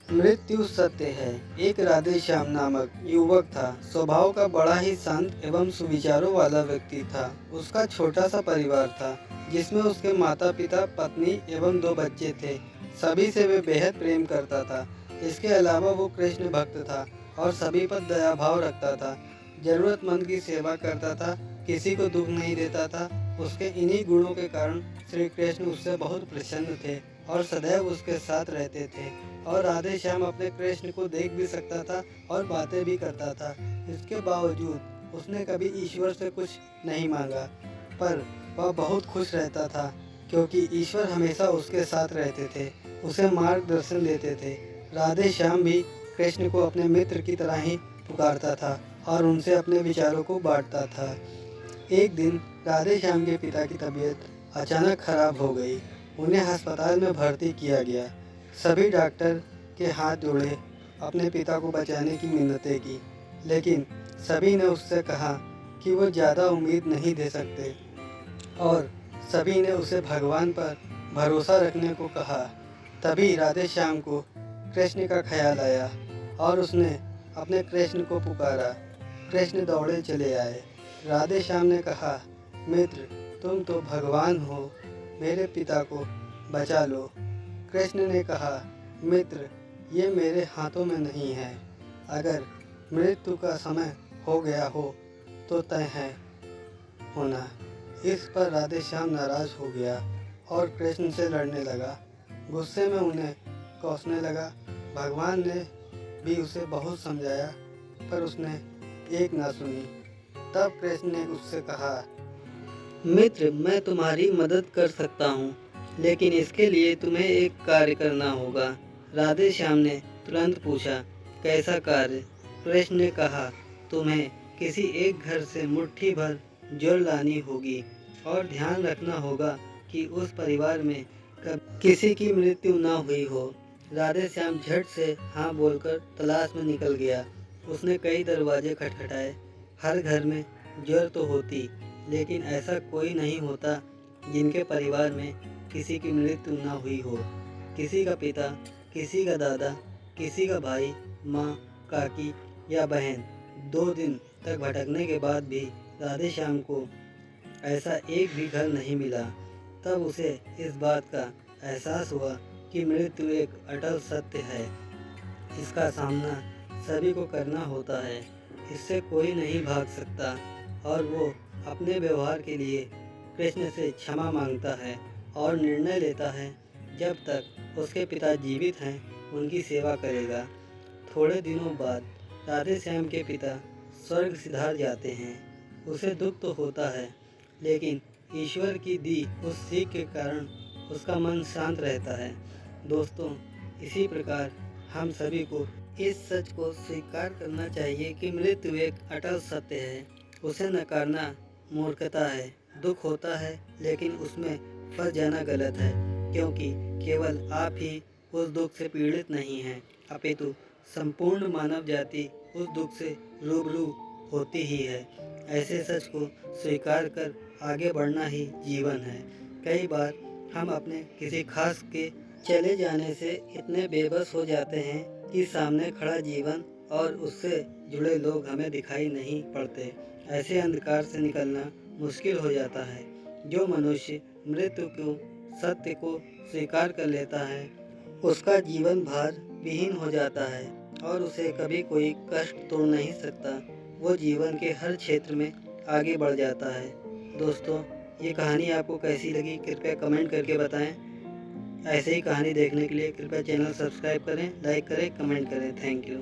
मृत्यु सत्य है। एक राधे श्याम नामक युवक था। स्वभाव का बड़ा ही शांत एवं सुविचारों वाला व्यक्ति था। उसका छोटा सा परिवार था जिसमें उसके माता पिता, पत्नी एवं 2 बच्चे थे। सभी से वे बेहद प्रेम करता था। इसके अलावा वो कृष्ण भक्त था और सभी पर दया भाव रखता था। जरूरतमंद की सेवा करता था, किसी को दुख नहीं देता था। उसके इन्हीं गुणों के कारण श्री कृष्ण उससे बहुत प्रसन्न थे और सदैव उसके साथ रहते थे। और राधे श्याम अपने कृष्ण को देख भी सकता था और बातें भी करता था। इसके बावजूद उसने कभी ईश्वर से कुछ नहीं मांगा, पर वह बहुत खुश रहता था क्योंकि ईश्वर हमेशा उसके साथ रहते थे, उसे मार्गदर्शन देते थे। राधे श्याम भी कृष्ण को अपने मित्र की तरह ही पुकारता था और उनसे अपने विचारों को बांटता था। एक दिन राधे श्याम के पिता की तबीयत अचानक खराब हो गई। उन्हें अस्पताल में भर्ती किया गया। सभी डॉक्टर के हाथ जोड़े, अपने पिता को बचाने की मिन्नतें की, लेकिन सभी ने उससे कहा कि वो ज़्यादा उम्मीद नहीं दे सकते और सभी ने उसे भगवान पर भरोसा रखने को कहा। तभी राधे श्याम को कृष्ण का ख्याल आया और उसने अपने कृष्ण को पुकारा। कृष्ण दौड़े चले आए। राधे श्याम ने कहा, मित्र, तुम तो भगवान हो, मेरे पिता को बचा लो। कृष्ण ने कहा, मित्र, ये मेरे हाथों में नहीं है। अगर मृत्यु का समय हो गया हो तो तय है होना। इस पर राधे श्याम नाराज हो गया और कृष्ण से लड़ने लगा। गुस्से में उन्हें कोसने लगा। भगवान ने भी उसे बहुत समझाया पर उसने एक ना सुनी। तब कृष्ण ने उससे कहा, मित्र, मैं तुम्हारी मदद कर सकता हूँ, लेकिन इसके लिए तुम्हें एक कार्य करना होगा। राधे श्याम ने तुरंत पूछा, कैसा कार्य? कृष्ण ने कहा, तुम्हें किसी एक घर से मुट्ठी भर ज्वर लानी होगी और ध्यान रखना होगा कि उस परिवार में कभी किसी की मृत्यु न हुई हो। राधे श्याम झट से हाँ बोलकर तलाश में निकल गया। उसने कई दरवाजे खटखटाए। हर घर में ज्वर तो होती, लेकिन ऐसा कोई नहीं होता जिनके परिवार में किसी की मृत्यु न हुई हो। किसी का पिता, किसी का दादा, किसी का भाई, माँ, काकी या बहन। 2 दिन तक भटकने के बाद भी राधे श्याम को ऐसा एक भी घर नहीं मिला। तब उसे इस बात का एहसास हुआ कि मृत्यु एक अटल सत्य है। इसका सामना सभी को करना होता है, इससे कोई नहीं भाग सकता। और वो अपने व्यवहार के लिए कृष्ण से क्षमा मांगता है और निर्णय लेता है जब तक उसके पिता जीवित हैं उनकी सेवा करेगा। थोड़े दिनों बाद राधे श्याम के पिता स्वर्ग सिधार जाते हैं। उसे दुख तो होता है, लेकिन ईश्वर की दी उस सीख के कारण उसका मन शांत रहता है। दोस्तों, इसी प्रकार हम सभी को इस सच को स्वीकार करना चाहिए कि मृत्यु एक अटल सत्य है। उसे नकारना मूर्खता है। दुख होता है, लेकिन उसमें फंस जाना गलत है, क्योंकि केवल आप ही उस दुख से पीड़ित नहीं हैं, अपितु संपूर्ण मानव जाति उस दुख से रूबरू होती ही है। ऐसे सच को स्वीकार कर आगे बढ़ना ही जीवन है। कई बार हम अपने किसी खास के चले जाने से इतने बेबस हो जाते हैं कि सामने खड़ा जीवन और उससे जुड़े लोग हमें दिखाई नहीं पड़ते। ऐसे अंधकार से निकलना मुश्किल हो जाता है। जो मनुष्य मृत्यु को सत्य को स्वीकार कर लेता है, उसका जीवन भार विहीन हो जाता है और उसे कभी कोई कष्ट तोड़ नहीं सकता। वो जीवन के हर क्षेत्र में आगे बढ़ जाता है। दोस्तों, ये कहानी आपको कैसी लगी कृपया कमेंट करके बताएं। ऐसे ही कहानी देखने के लिए कृपया चैनल सब्सक्राइब करें, लाइक करें, कमेंट करें। Thank you.